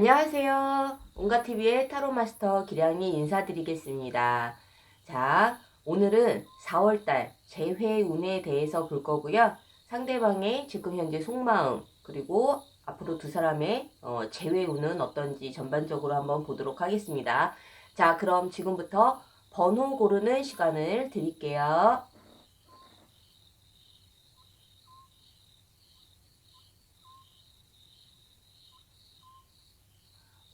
안녕하세요. 온가TV의 타로마스터 기량이 인사드리겠습니다. 자, 오늘은 4월달 재회운에 대해서 볼 거고요. 상대방의 지금 현재 속마음, 그리고 앞으로 두 사람의 재회운은 어떤지 전반적으로 한번 보도록 하겠습니다. 자, 그럼 지금부터 번호 고르는 시간을 드릴게요.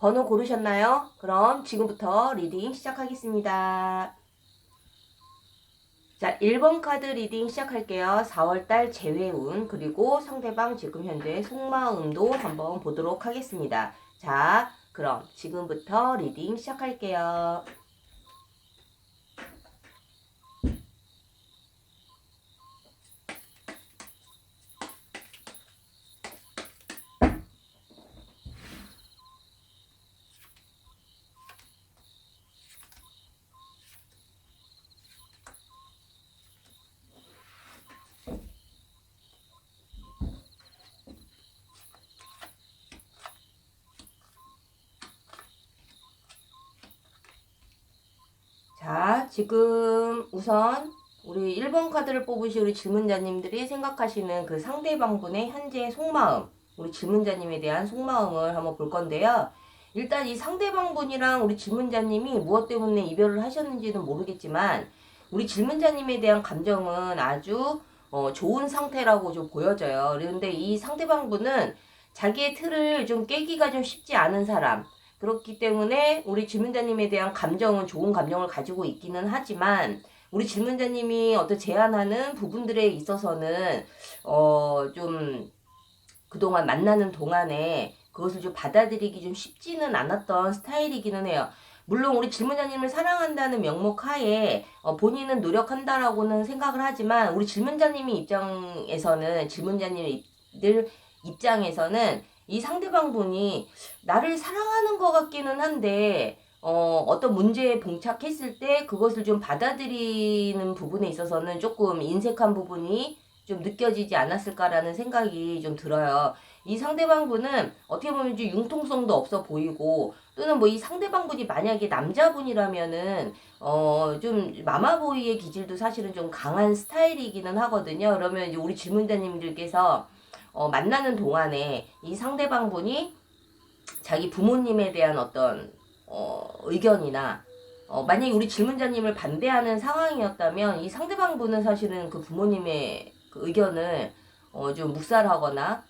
번호 고르셨나요? 그럼 지금부터 리딩 시작하겠습니다. 자, 1번 카드 리딩 시작할게요. 4월달 재회운, 그리고 상대방 지금 현재 속마음도 한번 보도록 하겠습니다. 자, 그럼 지금부터 리딩 시작할게요. 자, 지금 우선 우리 1번 카드를 뽑으신 우리 질문자님들이 생각하시는 그 상대방분의 현재 속마음, 우리 질문자님에 대한 속마음을 한번 볼 건데요. 일단 이 상대방분이랑 우리 질문자님이 무엇 때문에 이별을 하셨는지는 모르겠지만 우리 질문자님에 대한 감정은 아주 좋은 상태라고 좀 보여져요. 그런데 이 상대방분은 자기의 틀을 좀 깨기가 좀 쉽지 않은 사람, 그렇기 때문에 우리 질문자님에 대한 감정은 좋은 감정을 가지고 있기는 하지만 우리 질문자님이 어떤 제안하는 부분들에 있어서는 좀 그동안 만나는 동안에 그것을 좀 받아들이기 좀 쉽지는 않았던 스타일이기는 해요. 물론 우리 질문자님을 사랑한다는 명목 하에 본인은 노력한다라고는 생각을 하지만 우리 질문자님의 입장에서는 질문자님들 입장에서는 이 상대방 분이 나를 사랑하는 것 같기는 한데 어떤 문제에 봉착했을 때 그것을 좀 받아들이는 부분에 있어서는 조금 인색한 부분이 좀 느껴지지 않았을까라는 생각이 좀 들어요. 이 상대방 분은 어떻게 보면 좀 융통성도 없어 보이고 또는 뭐 이 상대방 분이 만약에 남자분이라면은 좀 마마보이의 기질도 사실은 좀 강한 스타일이기는 하거든요. 그러면 이제 우리 질문자님들께서 만나는 동안에 이 상대방 분이 자기 부모님에 대한 어떤 의견이나 만약에 우리 질문자님을 반대하는 상황이었다면 이 상대방 분은 사실은 그 부모님의 그 의견을 좀 묵살하거나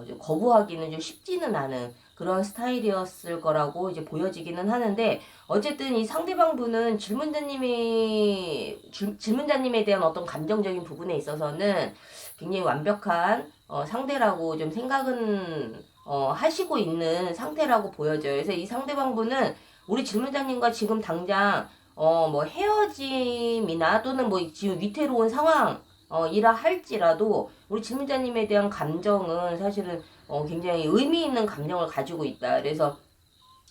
좀 거부하기는 좀 쉽지는 않은 그런 스타일이었을 거라고 이제 보여지기는 하는데 어쨌든 이 상대방 분은 질문자님에 대한 어떤 감정적인 부분에 있어서는 굉장히 완벽한 상대라고 좀 생각은 하시고 있는 상태라고 보여져요. 그래서 이 상대방 분은 우리 질문자님과 지금 당장 뭐 헤어짐이나 또는 뭐 지금 위태로운 상황 이라 할지라도 우리 질문자님에 대한 감정은 사실은 굉장히 의미 있는 감정을 가지고 있다. 그래서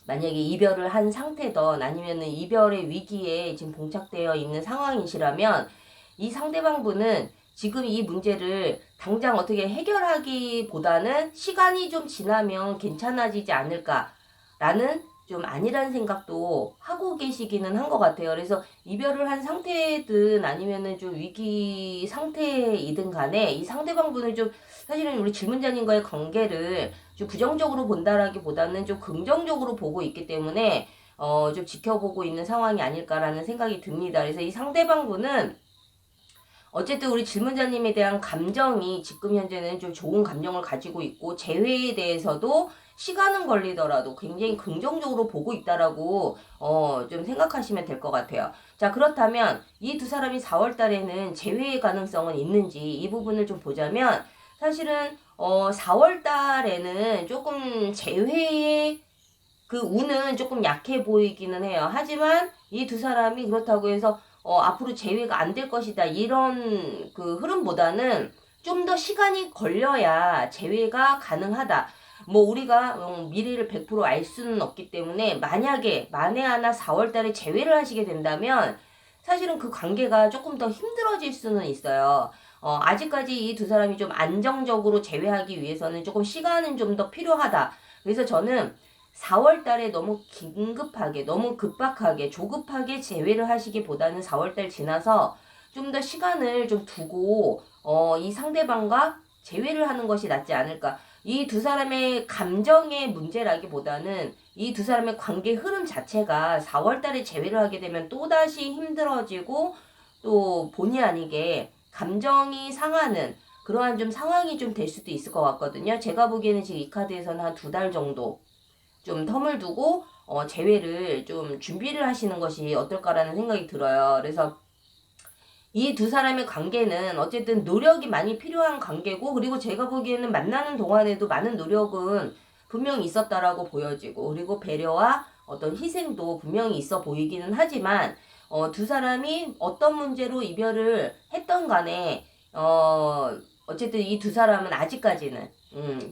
만약에 이별을 한 상태든 아니면은 이별의 위기에 지금 봉착되어 있는 상황이시라면 이 상대방 분은 지금 이 문제를 당장 어떻게 해결하기보다는 시간이 좀 지나면 괜찮아지지 않을까라는 좀 아니란 생각도 하고 계시기는 한 것 같아요. 그래서 이별을 한 상태든 아니면은 좀 위기 상태이든 간에 이 상대방 분을 좀 사실은 우리 질문자님과의 관계를 좀 부정적으로 본다라기보다는 좀 긍정적으로 보고 있기 때문에 좀 지켜보고 있는 상황이 아닐까라는 생각이 듭니다. 그래서 이 상대방 분은 어쨌든 우리 질문자님에 대한 감정이 지금 현재는 좀 좋은 감정을 가지고 있고 재회에 대해서도 시간은 걸리더라도 굉장히 긍정적으로 보고 있다라고 좀 생각하시면 될 것 같아요. 자, 그렇다면 이 두 사람이 4월 달에는 재회의 가능성은 있는지 이 부분을 좀 보자면 사실은 4월 달에는 조금 재회의 그 운은 조금 약해 보이기는 해요. 하지만 이 두 사람이 그렇다고 해서 앞으로 재회가 안 될 것이다 이런 그 흐름보다는 좀 더 시간이 걸려야 재회가 가능하다. 뭐 우리가 미래를 100% 알 수는 없기 때문에 만약에 만에 하나 4월 달에 재회를 하시게 된다면 사실은 그 관계가 조금 더 힘들어질 수는 있어요. 아직까지 이 두 사람이 좀 안정적으로 재회하기 위해서는 조금 시간은 좀 더 필요하다. 그래서 저는 4월 달에 너무 긴급하게, 너무 급박하게, 조급하게 재회를 하시기보다는 4월 달 지나서 좀 더 시간을 좀 두고, 이 상대방과 재회를 하는 것이 낫지 않을까. 이 두 사람의 감정의 문제라기보다는 이 두 사람의 관계 흐름 자체가 4월 달에 재회를 하게 되면 또다시 힘들어지고 또 본의 아니게 감정이 상하는 그러한 좀 상황이 좀 될 수도 있을 것 같거든요. 제가 보기에는 지금 이 카드에서는 한 2달 정도 좀 텀을 두고 재회를 좀 준비를 하시는 것이 어떨까라는 생각이 들어요. 그래서 이 두 사람의 관계는 어쨌든 노력이 많이 필요한 관계고, 그리고 제가 보기에는 만나는 동안에도 많은 노력은 분명히 있었다라고 보여지고, 그리고 배려와 어떤 희생도 분명히 있어 보이기는 하지만 두 사람이 어떤 문제로 이별을 했던 간에 어쨌든 이 두 사람은 아직까지는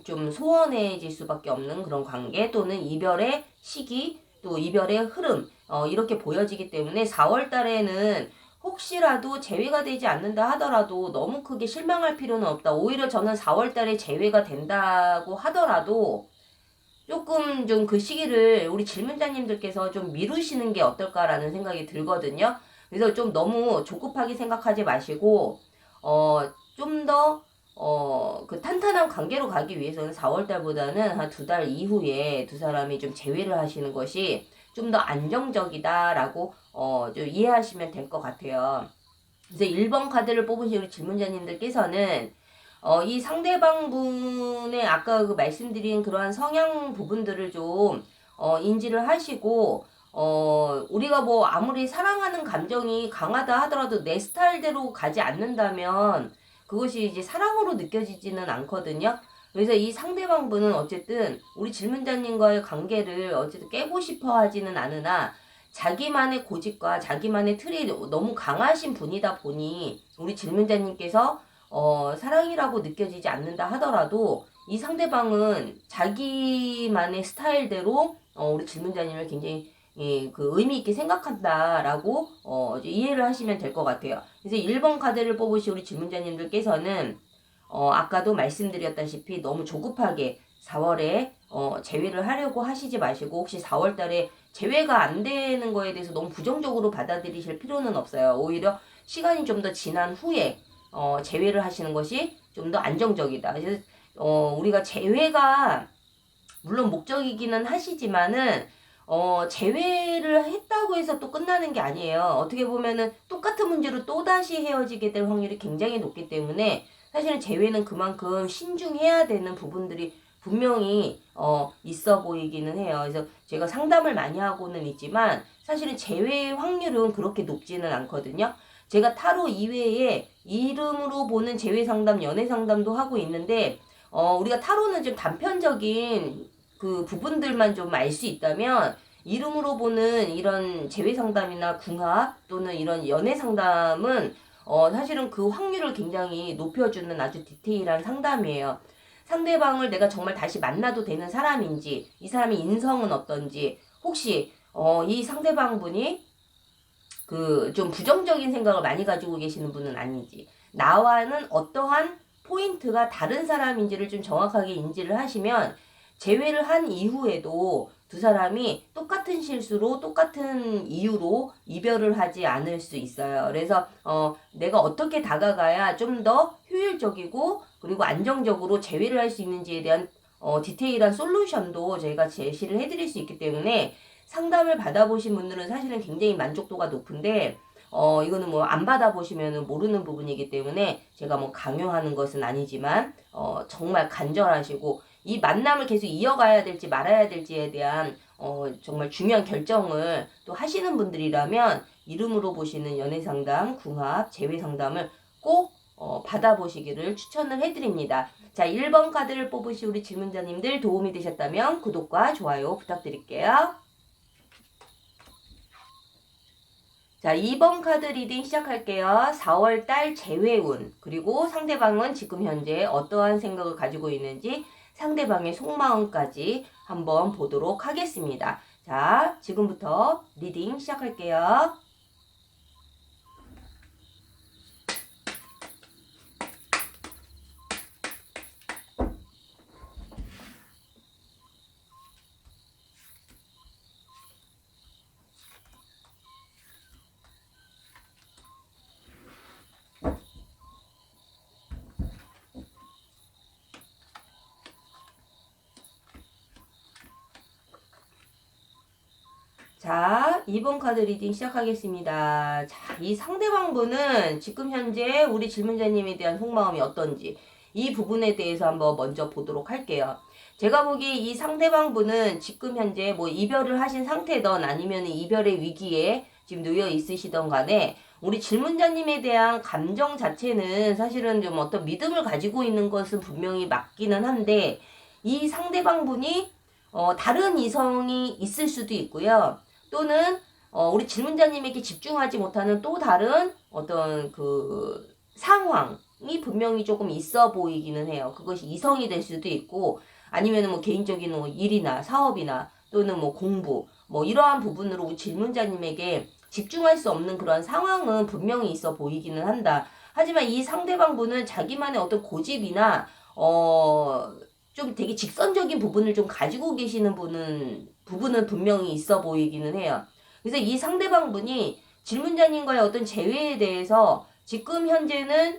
좀 소원해질 수밖에 없는 그런 관계, 또는 이별의 시기, 또 이별의 흐름 이렇게 보여지기 때문에 4월 달에는 혹시라도 재회가 되지 않는다 하더라도 너무 크게 실망할 필요는 없다. 오히려 저는 4월 달에 재회가 된다고 하더라도 조금 좀 그 시기를 우리 질문자님들께서 좀 미루시는 게 어떨까라는 생각이 들거든요. 그래서 좀 너무 조급하게 생각하지 마시고, 좀 더, 그 탄탄한 관계로 가기 위해서는 4월 달보다는 한 2달 이후에 두 사람이 좀 재회를 하시는 것이 좀 더 안정적이다라고, 좀 이해하시면 될 것 같아요. 그래서 1번 카드를 뽑으신 우리 질문자님들께서는 이 상대방 분의 아까 그 말씀드린 그러한 성향 부분들을 좀 인지를 하시고, 우리가 뭐 아무리 사랑하는 감정이 강하다 하더라도 내 스타일대로 가지 않는다면 그것이 이제 사랑으로 느껴지지는 않거든요. 그래서 이 상대방 분은 어쨌든 우리 질문자님과의 관계를 어쨌든 깨고 싶어 하지는 않으나 자기만의 고집과 자기만의 틀이 너무 강하신 분이다 보니 우리 질문자님께서 사랑이라고 느껴지지 않는다 하더라도 이 상대방은 자기만의 스타일대로 우리 질문자님을 굉장히 그 의미 있게 생각한다라고 이해를 하시면 될 것 같아요. 그래서 1번 카드를 뽑으신 우리 질문자님들께서는 아까도 말씀드렸다시피 너무 조급하게 4월에 재회를 하려고 하시지 마시고, 혹시 4월 달에 재회가 안 되는 거에 대해서 너무 부정적으로 받아들이실 필요는 없어요. 오히려 시간이 좀 더 지난 후에 재회를 하시는 것이 좀 더 안정적이다. 그래서 우리가 재회가 물론 목적이기는 하시지만은 재회를 했다고 해서 또 끝나는 게 아니에요. 어떻게 보면은 똑같은 문제로 또다시 헤어지게 될 확률이 굉장히 높기 때문에 사실은 재회는 그만큼 신중해야 되는 부분들이 분명히 있어 보이기는 해요. 그래서 제가 상담을 많이 하고는 있지만 사실은 재회의 확률은 그렇게 높지는 않거든요. 제가 타로 이외에 이름으로 보는 재회 상담, 연애 상담도 하고 있는데 우리가 타로는 좀 단편적인 그 부분들만 좀 알 수 있다면 이름으로 보는 이런 재회 상담이나 궁합 또는 이런 연애 상담은 사실은 그 확률을 굉장히 높여주는 아주 디테일한 상담이에요. 상대방을 내가 정말 다시 만나도 되는 사람인지, 이 사람의 인성은 어떤지, 혹시 이 상대방 분이 그 좀 부정적인 생각을 많이 가지고 계시는 분은 아닌지, 나와는 어떠한 포인트가 다른 사람인지를 좀 정확하게 인지를 하시면 재회를 한 이후에도 두 사람이 똑같은 실수로 똑같은 이유로 이별을 하지 않을 수 있어요. 그래서 내가 어떻게 다가가야 좀 더 효율적이고 그리고 안정적으로 재회를 할 수 있는지에 대한 디테일한 솔루션도 저희가 제시를 해드릴 수 있기 때문에 상담을 받아보신 분들은 사실은 굉장히 만족도가 높은데 이거는 뭐 안 받아보시면 모르는 부분이기 때문에 제가 뭐 강요하는 것은 아니지만 정말 간절하시고 이 만남을 계속 이어가야 될지 말아야 될지에 대한 정말 중요한 결정을 또 하시는 분들이라면 이름으로 보시는 연애상담, 궁합, 재회상담을 꼭 받아보시기를 추천을 해드립니다. 자, 1번 카드를 뽑으신 우리 질문자님들 도움이 되셨다면 구독과 좋아요 부탁드릴게요. 자, 2번 카드 리딩 시작할게요. 4월달 재회운, 그리고 상대방은 지금 현재 어떠한 생각을 가지고 있는지 상대방의 속마음까지 한번 보도록 하겠습니다. 자, 지금부터 리딩 시작할게요. 자, 2번 카드 리딩 시작하겠습니다. 자, 이 상대방분은 지금 현재 우리 질문자님에 대한 속마음이 어떤지 이 부분에 대해서 한번 먼저 보도록 할게요. 제가 보기에 이 상대방분은 지금 현재 뭐 이별을 하신 상태든 아니면 이별의 위기에 지금 놓여 있으시던 간에 우리 질문자님에 대한 감정 자체는 사실은 좀 어떤 믿음을 가지고 있는 것은 분명히 맞기는 한데 이 상대방분이 다른 이성이 있을 수도 있고요. 또는 우리 질문자님에게 집중하지 못하는 또 다른 어떤 그 상황이 분명히 조금 있어 보이기는 해요. 그것이 이성이 될 수도 있고 아니면 뭐 개인적인 뭐 일이나 사업이나 또는 뭐 공부 뭐 이러한 부분으로 우리 질문자님에게 집중할 수 없는 그런 상황은 분명히 있어 보이기는 한다. 하지만 이 상대방분은 자기만의 어떤 고집이나 좀 되게 직선적인 부분을 좀 가지고 계시는 부분은 분명히 있어 보이기는 해요. 그래서 이 상대방분이 질문자님과의 어떤 재회에 대해서 지금 현재는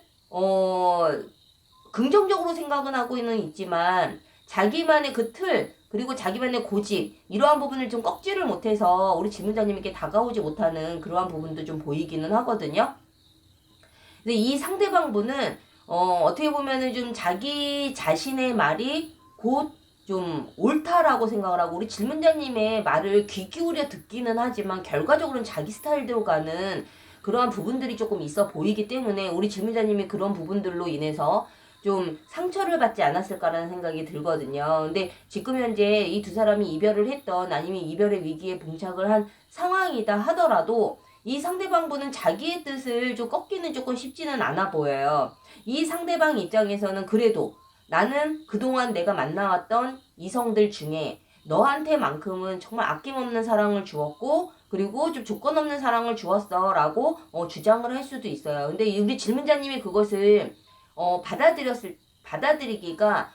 긍정적으로 생각은 하고는 있지만 자기만의 그 틀 그리고 자기만의 고집 이러한 부분을 좀 꺾지를 못해서 우리 질문자님에게 다가오지 못하는 그러한 부분도 좀 보이기는 하거든요. 근데 이 상대방분은 어떻게 보면은 좀 자기 자신의 말이 곧 좀 옳다라고 생각을 하고 우리 질문자님의 말을 귀 기울여 듣기는 하지만 결과적으로는 자기 스타일대로 가는 그러한 부분들이 조금 있어 보이기 때문에 우리 질문자님이 그런 부분들로 인해서 좀 상처를 받지 않았을까라는 생각이 들거든요. 근데 지금 현재 이 두 사람이 이별을 했던 아니면 이별의 위기에 봉착을 한 상황이다 하더라도 이 상대방분은 자기의 뜻을 좀 꺾기는 조금 쉽지는 않아 보여요. 이 상대방 입장에서는 그래도 나는 그동안 내가 만나왔던 이성들 중에 너한테만큼은 정말 아낌없는 사랑을 주었고 그리고 좀 조건 없는 사랑을 주었어 라고 주장을 할 수도 있어요. 근데 우리 질문자님이 그것을 받아들이기가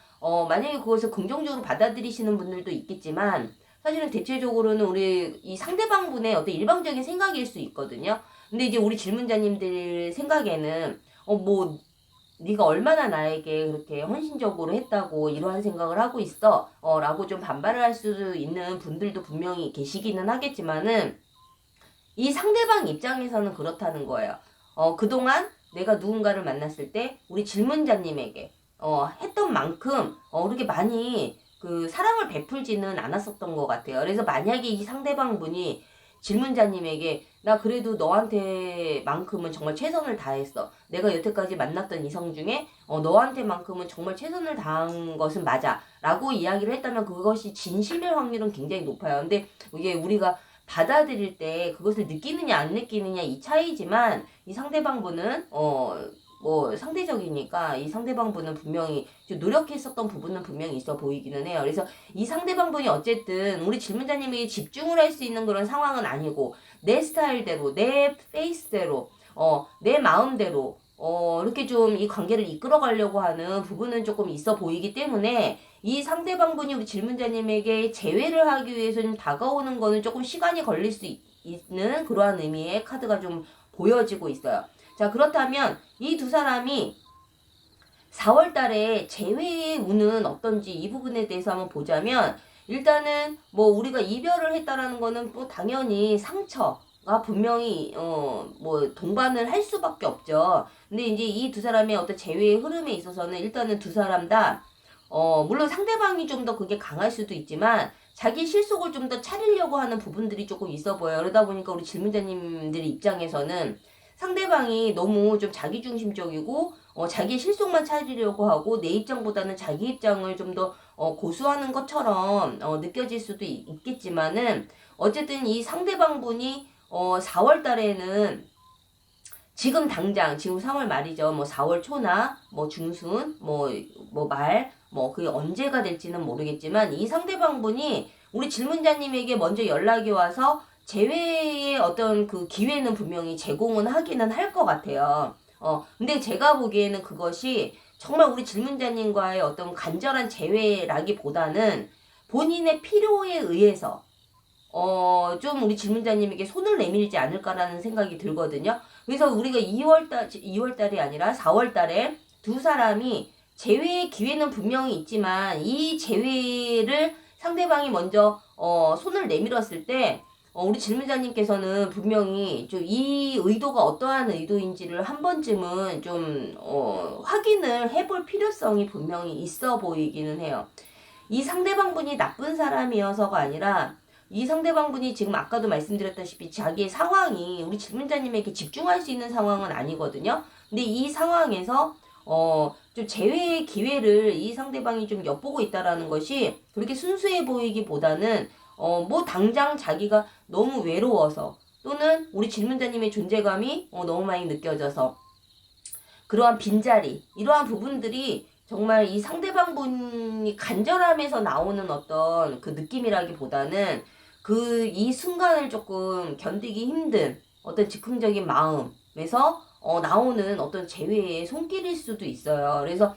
만약에 그것을 긍정적으로 받아들이시는 분들도 있겠지만 사실은 대체적으로는 우리 이 상대방분의 어떤 일방적인 생각일 수 있거든요. 근데 이제 우리 질문자님들 생각에는 뭐 네가 얼마나 나에게 그렇게 헌신적으로 했다고 이러한 생각을 하고 있어 라고 좀 반발을 할 수 있는 분들도 분명히 계시기는 하겠지만은 이 상대방 입장에서는 그렇다는 거예요. 그동안 내가 누군가를 만났을 때 우리 질문자님에게 했던 만큼 그렇게 많이 그 사랑을 베풀지는 않았었던 것 같아요. 그래서 만약에 이 상대방분이 질문자님에게 나 그래도 너한테만큼은 정말 최선을 다했어. 내가 여태까지 만났던 이성 중에 너한테만큼은 정말 최선을 다한 것은 맞아. 라고 이야기를 했다면 그것이 진심일 확률은 굉장히 높아요. 근데 이게 우리가 받아들일 때 그것을 느끼느냐 안 느끼느냐 이 차이지만 이 상대방분은 뭐 상대적이니까 이 상대방분은 분명히 좀 노력했었던 부분은 분명히 있어 보이기는 해요. 그래서 이 상대방분이 어쨌든 우리 질문자님에게 집중을 할 수 있는 그런 상황은 아니고 내 스타일대로 내 페이스대로 내 마음대로 이렇게 좀 이 관계를 이끌어 가려고 하는 부분은 조금 있어 보이기 때문에 이 상대방분이 우리 질문자님에게 재회를 하기 위해서 좀 다가오는 거는 조금 시간이 걸릴 수 있는 그러한 의미의 카드가 좀 보여지고 있어요. 자, 그렇다면 이 두 사람이 4월 달에 재회의 운은 어떤지 이 부분에 대해서 한번 보자면 일단은 뭐 우리가 이별을 했다라는 거는 뭐 당연히 상처가 분명히 뭐 동반을 할 수밖에 없죠. 근데 이제 이 두 사람의 어떤 재회의 흐름에 있어서는 일단은 두 사람 다 물론 상대방이 좀 더 그게 강할 수도 있지만 자기 실속을 좀 더 차리려고 하는 부분들이 조금 있어 보여요. 그러다 보니까 우리 질문자님들 입장에서는 상대방이 너무 좀 자기중심적이고 자기의 실속만 차리려고 하고 내 입장보다는 자기 입장을 좀 더 고수하는 것처럼 느껴질 수도 있겠지만은 어쨌든 이 상대방분이 4월 달에는 지금 당장 지금 3월 말이죠. 뭐 4월 초나 뭐 중순 뭐 말 그게 언제가 될지는 모르겠지만 이 상대방분이 우리 질문자님에게 먼저 연락이 와서 재회의 어떤 그 기회는 분명히 제공은 하기는 할 것 같아요. 근데 제가 보기에는 그것이 정말 우리 질문자님과의 어떤 간절한 재회라기보다는 본인의 필요에 의해서 좀 우리 질문자님에게 손을 내밀지 않을까라는 생각이 들거든요. 그래서 우리가 2월달이 아니라 4월달에 두 사람이 재회의 기회는 분명히 있지만 이 재회를 상대방이 먼저 손을 내밀었을 때 우리 질문자님께서는 분명히 좀 이 의도가 어떠한 의도인지를 한 번쯤은 좀 확인을 해볼 필요성이 분명히 있어 보이기는 해요. 이 상대방분이 나쁜 사람이어서가 아니라 이 상대방분이 지금 아까도 말씀드렸다시피 자기의 상황이 우리 질문자님에게 집중할 수 있는 상황은 아니거든요. 근데 이 상황에서 좀 재회의 기회를 이 상대방이 좀 엿보고 있다라는 것이 그렇게 순수해 보이기보다는 뭐 당장 자기가 너무 외로워서 또는 우리 질문자님의 존재감이 너무 많이 느껴져서 그러한 빈자리 이러한 부분들이 정말 이 상대방분이 간절함에서 나오는 어떤 그 느낌이라기보다는 그 이 순간을 조금 견디기 힘든 어떤 즉흥적인 마음에서 나오는 어떤 재회의 손길일 수도 있어요. 그래서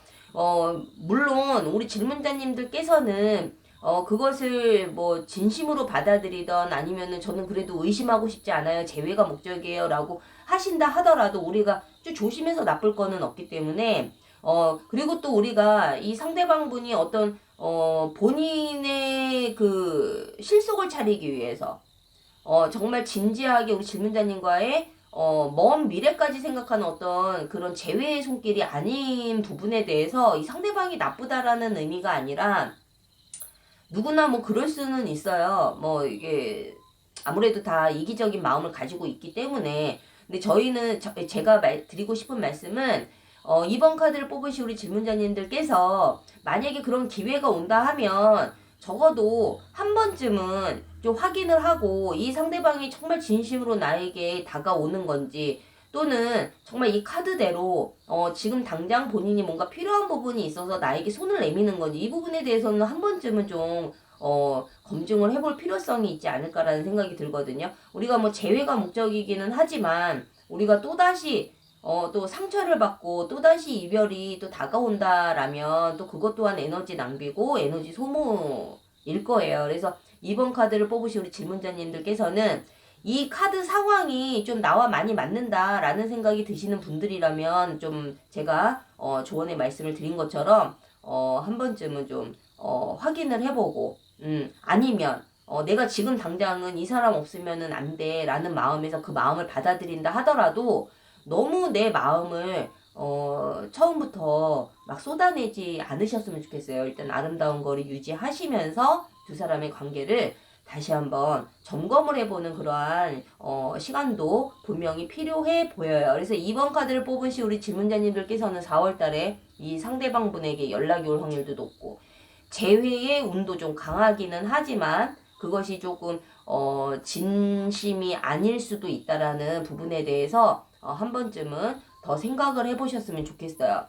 물론 우리 질문자님들께서는 그것을 뭐 진심으로 받아들이던 아니면은 저는 그래도 의심하고 싶지 않아요. 재회가 목적이에요. 라고 하신다 하더라도 우리가 좀 조심해서 나쁠 거는 없기 때문에 그리고 또 우리가 이 상대방분이 어떤 본인의 그 실속을 차리기 위해서 정말 진지하게 우리 질문자님과의 먼 미래까지 생각하는 어떤 그런 재회의 손길이 아닌 부분에 대해서 이 상대방이 나쁘다라는 의미가 아니라 누구나 뭐 그럴 수는 있어요. 뭐 이게 아무래도 다 이기적인 마음을 가지고 있기 때문에 근데 저희는 제가 드리고 싶은 말씀은 이번 카드를 뽑으신 우리 질문자님들께서 만약에 그런 기회가 온다 하면 적어도 한 번쯤은 좀 확인을 하고 이 상대방이 정말 진심으로 나에게 다가오는 건지 또는 정말 이 카드대로 지금 당장 본인이 뭔가 필요한 부분이 있어서 나에게 손을 내미는 건지 이 부분에 대해서는 한 번쯤은 좀 검증을 해볼 필요성이 있지 않을까라는 생각이 들거든요. 우리가 뭐 재회가 목적이기는 하지만 우리가 또다시 또 상처를 받고 또다시 이별이 또 다가온다라면 또 그것 또한 에너지 낭비고 에너지 소모일 거예요. 그래서 이번 카드를 뽑으신 우리 질문자님들께서는 이 카드 상황이 좀 나와 많이 맞는다라는 생각이 드시는 분들이라면 좀 제가 조언의 말씀을 드린 것처럼 한 번쯤은 좀 확인을 해보고 아니면 내가 지금 당장은 이 사람 없으면은 안 돼라는 마음에서 그 마음을 받아들인다 하더라도 너무 내 마음을 처음부터 막 쏟아내지 않으셨으면 좋겠어요. 일단 아름다운 거를 유지하시면서 두 사람의 관계를 다시 한번 점검을 해보는 그러한 시간도 분명히 필요해 보여요. 그래서 이번 카드를 뽑으신 우리 질문자님들께서는 4월달에 이 상대방분에게 연락이 올 확률도 높고 재회의 운도 좀 강하기는 하지만 그것이 조금 진심이 아닐 수도 있다라는 부분에 대해서 한 번쯤은 더 생각을 해보셨으면 좋겠어요.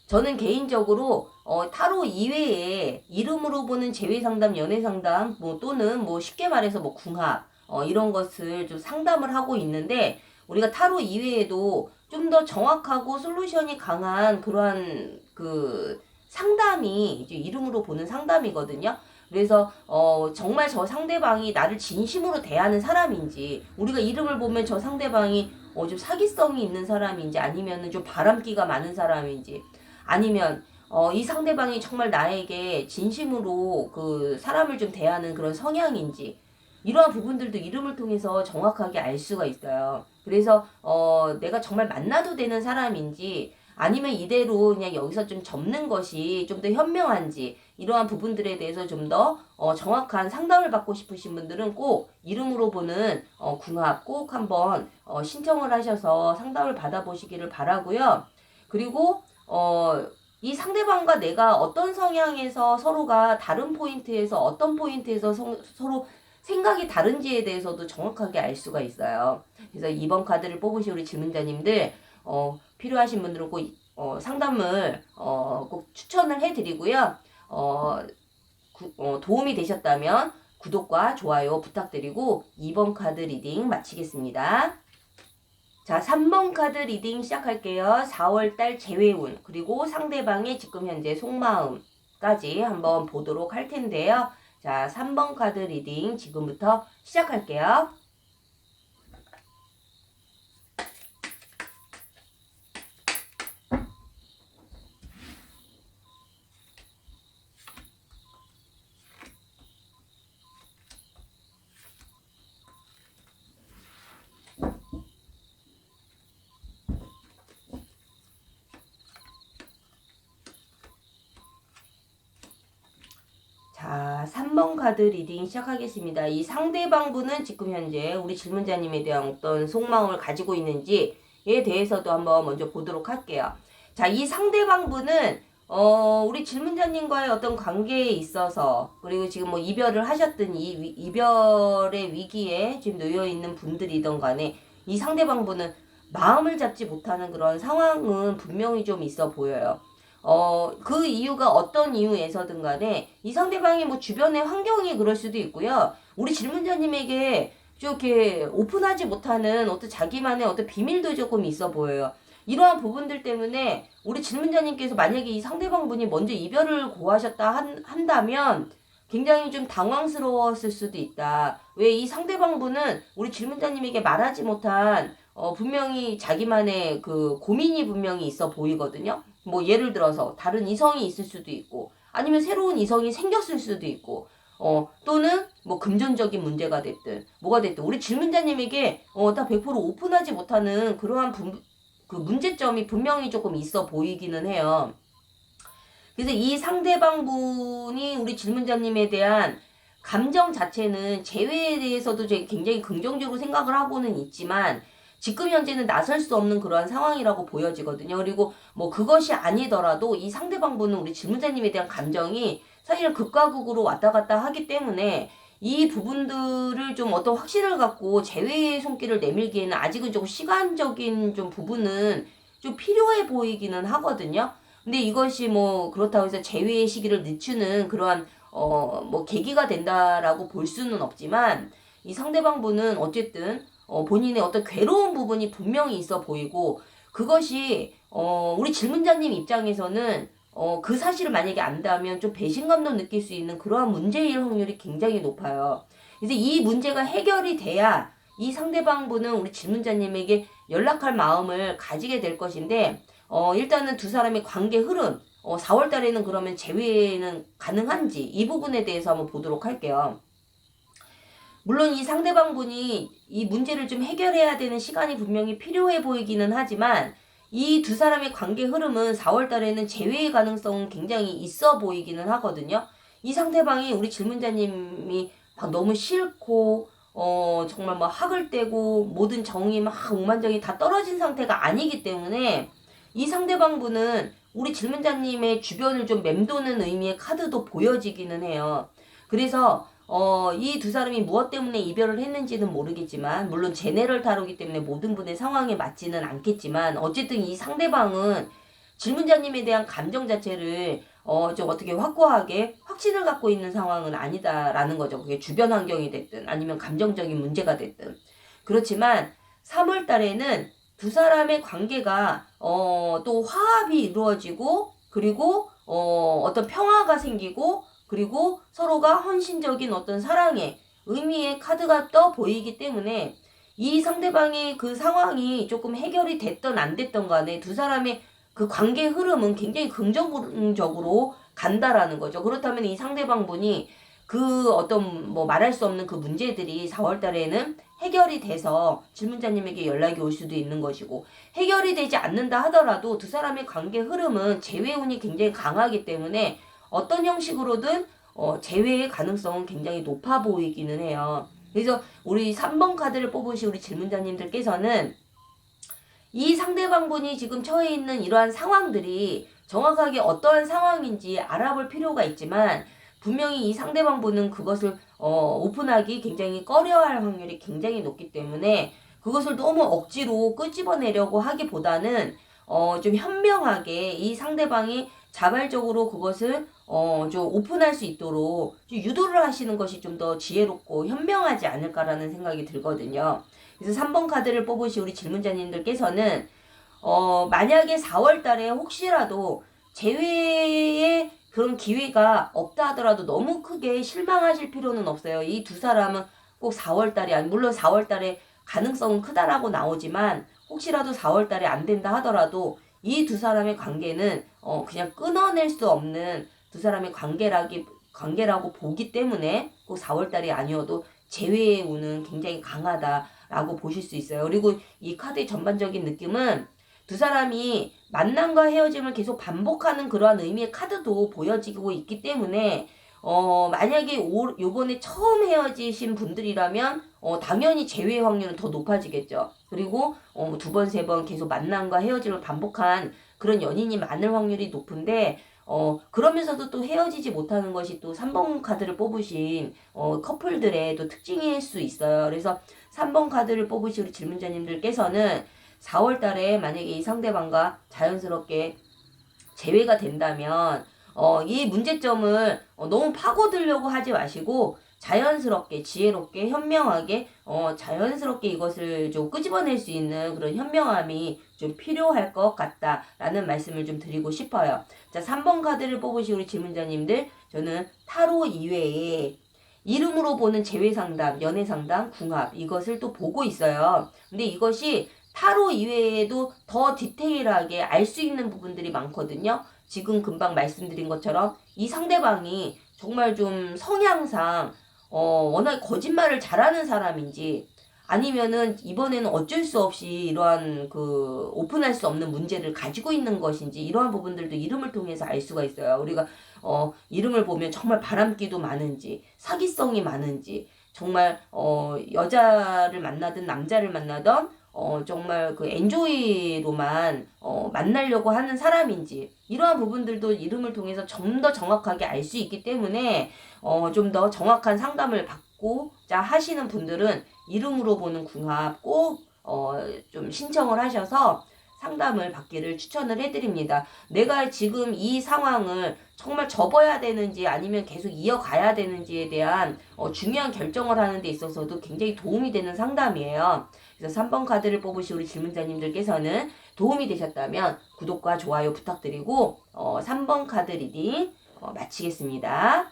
저는 개인적으로 타로 이외에 이름으로 보는 재회 상담, 연애 상담, 뭐 또는 뭐 쉽게 말해서 뭐 궁합 이런 것을 좀 상담을 하고 있는데 우리가 타로 이외에도 좀 더 정확하고 솔루션이 강한 그러한 그 상담이 이제 이름으로 보는 상담이거든요. 그래서 정말 저 상대방이 나를 진심으로 대하는 사람인지 우리가 이름을 보면 저 상대방이 좀 사기성이 있는 사람인지 아니면은 좀 바람기가 많은 사람인지 아니면 이 상대방이 정말 나에게 진심으로 그 사람을 좀 대하는 그런 성향인지 이러한 부분들도 이름을 통해서 정확하게 알 수가 있어요. 그래서 내가 정말 만나도 되는 사람인지 아니면 이대로 그냥 여기서 좀 접는 것이 좀 더 현명한지 이러한 부분들에 대해서 좀 더 정확한 상담을 받고 싶으신 분들은 꼭 이름으로 보는 궁합 꼭 한번 신청을 하셔서 상담을 받아보시기를 바라고요. 그리고 이 상대방과 내가 어떤 성향에서 서로가 다른 포인트에서 어떤 포인트에서 서로 생각이 다른지에 대해서도 정확하게 알 수가 있어요. 그래서 이번 카드를 뽑으신 우리 질문자님들 필요하신 분들은 꼭 상담을 꼭 추천을 해드리고요. 도움이 되셨다면 구독과 좋아요 부탁드리고 2번 카드 리딩 마치겠습니다. 자, 3번 카드 리딩 시작할게요. 4월달 재회운 그리고 상대방의 지금 현재 속마음까지 한번 보도록 할 텐데요. 자, 3번 카드 리딩 지금부터 시작할게요. 자, 3번 카드 리딩 시작하겠습니다. 이 상대방분은 지금 현재 우리 질문자님에 대한 어떤 속마음을 가지고 있는지에 대해서도 한번 먼저 보도록 할게요. 자, 이 상대방분은 우리 질문자님과의 어떤 관계에 있어서, 그리고 지금 뭐 이별을 하셨든 이별의 위기에 지금 놓여 있는 분들이든 간에 이 상대방분은 마음을 잡지 못하는 그런 상황은 분명히 좀 있어 보여요. 그 이유가 어떤 이유에서든 간에 이 상대방이 뭐 주변의 환경이 그럴 수도 있고요. 우리 질문자님에게 좀 이렇게 오픈하지 못하는 어떤 자기만의 어떤 비밀도 조금 있어 보여요. 이러한 부분들 때문에 우리 질문자님께서 만약에 이 상대방분이 먼저 이별을 고하셨다 한다면 굉장히 좀 당황스러웠을 수도 있다. 왜 이 상대방분은 우리 질문자님에게 말하지 못한 분명히 자기만의 그 고민이 분명히 있어 보이거든요. 뭐 예를 들어서 다른 이성이 있을 수도 있고 아니면 새로운 이성이 생겼을 수도 있고 또는 뭐 금전적인 문제가 됐든 뭐가 됐든 우리 질문자님에게 다 100% 오픈하지 못하는 그러한 그 문제점이 분명히 조금 있어 보이기는 해요. 그래서 이 상대방분이 우리 질문자님에 대한 감정 자체는 재회에 대해서도 굉장히 긍정적으로 생각을 하고는 있지만 지금 현재는 나설 수 없는 그러한 상황이라고 보여지거든요. 그리고 뭐 그것이 아니더라도 이 상대방분은 우리 질문자님에 대한 감정이 사실은 극과 극으로 왔다 갔다 하기 때문에 이 부분들을 좀 어떤 확신을 갖고 재회의 손길을 내밀기에는 아직은 조금 시간적인 좀 부분은 좀 필요해 보이기는 하거든요. 근데 이것이 뭐 그렇다고 해서 재회의 시기를 늦추는 그러한 뭐 계기가 된다라고 볼 수는 없지만 이 상대방분은 어쨌든 본인의 어떤 괴로운 부분이 분명히 있어 보이고 그것이 우리 질문자님 입장에서는 그 사실을 만약에 안다면 좀 배신감도 느낄 수 있는 그러한 문제일 확률이 굉장히 높아요. 그래서 이 문제가 해결이 돼야 이 상대방분은 우리 질문자님에게 연락할 마음을 가지게 될 것인데 일단은 두 사람의 관계 흐름 4월 달에는 그러면 재회는 가능한지 이 부분에 대해서 한번 보도록 할게요. 물론 이 상대방분이 이 문제를 좀 해결해야 되는 시간이 분명히 필요해 보이기는 하지만 이 두 사람의 관계 흐름은 4월 달에는 재회의 가능성은 굉장히 있어 보이기는 하거든요. 이 상대방이 우리 질문자님이 막 너무 싫고 정말 막 학을 떼고 모든 정이 막 오만정이 다 떨어진 상태가 아니기 때문에 이 상대방분은 우리 질문자님의 주변을 좀 맴도는 의미의 카드도 보여지기는 해요. 그래서 이 두 사람이 무엇 때문에 이별을 했는지는 모르겠지만 물론 제네럴 타로기 때문에 모든 분의 상황에 맞지는 않겠지만 어쨌든 이 상대방은 질문자님에 대한 감정 자체를 좀 어떻게 확고하게 확신을 갖고 있는 상황은 아니다라는 거죠. 그게 주변 환경이 됐든 아니면 감정적인 문제가 됐든. 그렇지만 3월 달에는 두 사람의 관계가 또 화합이 이루어지고 그리고 어떤 평화가 생기고 그리고 서로가 헌신적인 어떤 사랑의 의미의 카드가 떠 보이기 때문에 이 상대방의 그 상황이 조금 해결이 됐던 안 됐던 간에 두 사람의 그 관계 흐름은 굉장히 긍정적으로 간다라는 거죠. 그렇다면 이 상대방분이 그 어떤 뭐 말할 수 없는 그 문제들이 4월 달에는 해결이 돼서 질문자님에게 연락이 올 수도 있는 것이고 해결이 되지 않는다 하더라도 두 사람의 관계 흐름은 재회운이 굉장히 강하기 때문에 어떤 형식으로든 재회의 가능성은 굉장히 높아 보이기는 해요. 그래서 우리 3번 카드를 뽑으신 우리 질문자님들께서는 이 상대방분이 지금 처해 있는 이러한 상황들이 정확하게 어떠한 상황인지 알아볼 필요가 있지만 분명히 이 상대방분은 그것을 오픈하기 굉장히 꺼려할 확률이 굉장히 높기 때문에 그것을 너무 억지로 끄집어내려고 하기보다는 좀 현명하게 이 상대방이 자발적으로 그것을 좀 오픈할 수 있도록 좀 유도를 하시는 것이 좀 더 지혜롭고 현명하지 않을까라는 생각이 들거든요. 그래서 3번 카드를 뽑으신 우리 질문자님들께서는 만약에 4월 달에 혹시라도 재회의 그런 기회가 없다 하더라도 너무 크게 실망하실 필요는 없어요. 이 두 사람은 꼭 4월 달에 물론 4월 달에 가능성은 크다라고 나오지만 혹시라도 4월 달에 안 된다 하더라도 이 두 사람의 관계는 그냥 끊어낼 수 없는 두 사람의 관계라고 보기 때문에 꼭 4월 달이 아니어도 재회의 운은 굉장히 강하다라고 보실 수 있어요. 그리고 이 카드의 전반적인 느낌은 두 사람이 만남과 헤어짐을 계속 반복하는 그러한 의미의 카드도 보여지고 있기 때문에 만약에 요번에 처음 헤어지신 분들이라면 당연히 재회 확률은 더 높아지겠죠. 그리고 두 번, 세 번 계속 만남과 헤어짐을 반복한 그런 연인이 많을 확률이 높은데 그러면서도 또 헤어지지 못하는 것이 또 3번 카드를 뽑으신 커플들의 또 특징일 수 있어요. 그래서 3번 카드를 뽑으신 우리 질문자님들께서는 4월 달에 만약에 이 상대방과 자연스럽게 재회가 된다면 이 문제점을 너무 파고들려고 하지 마시고 자연스럽게 지혜롭게 현명하게 자연스럽게 이것을 좀 끄집어낼 수 있는 그런 현명함이 좀 필요할 것 같다라는 말씀을 좀 드리고 싶어요. 자, 3번 카드를 뽑으신 우리 질문자님들, 저는 타로 이외에 이름으로 보는 재회 상담, 연애 상담, 궁합 이것을 또 보고 있어요. 근데 이것이 타로 이외에도 더 디테일하게 알 수 있는 부분들이 많거든요. 지금 금방 말씀드린 것처럼 이 상대방이 정말 좀 성향상 워낙 거짓말을 잘하는 사람인지 아니면은 이번에는 어쩔 수 없이 이러한 그 오픈할 수 없는 문제를 가지고 있는 것인지 이러한 부분들도 이름을 통해서 알 수가 있어요. 우리가 이름을 보면 정말 바람기도 많은지 사기성이 많은지 정말 여자를 만나든 남자를 만나든 정말 그 엔조이로만 만나려고 하는 사람인지 이러한 부분들도 이름을 통해서 좀 더 정확하게 알 수 있기 때문에 좀 더 정확한 상담을 받고자 하시는 분들은 이름으로 보는 궁합 꼭 좀 신청을 하셔서 상담을 받기를 추천을 해드립니다. 내가 지금 이 상황을 정말 접어야 되는지 아니면 계속 이어가야 되는지에 대한 중요한 결정을 하는 데 있어서도 굉장히 도움이 되는 상담이에요. 그래서 3번 카드를 뽑으신 우리 질문자님들께서는 도움이 되셨다면 구독과 좋아요 부탁드리고 3번 카드 리딩 마치겠습니다.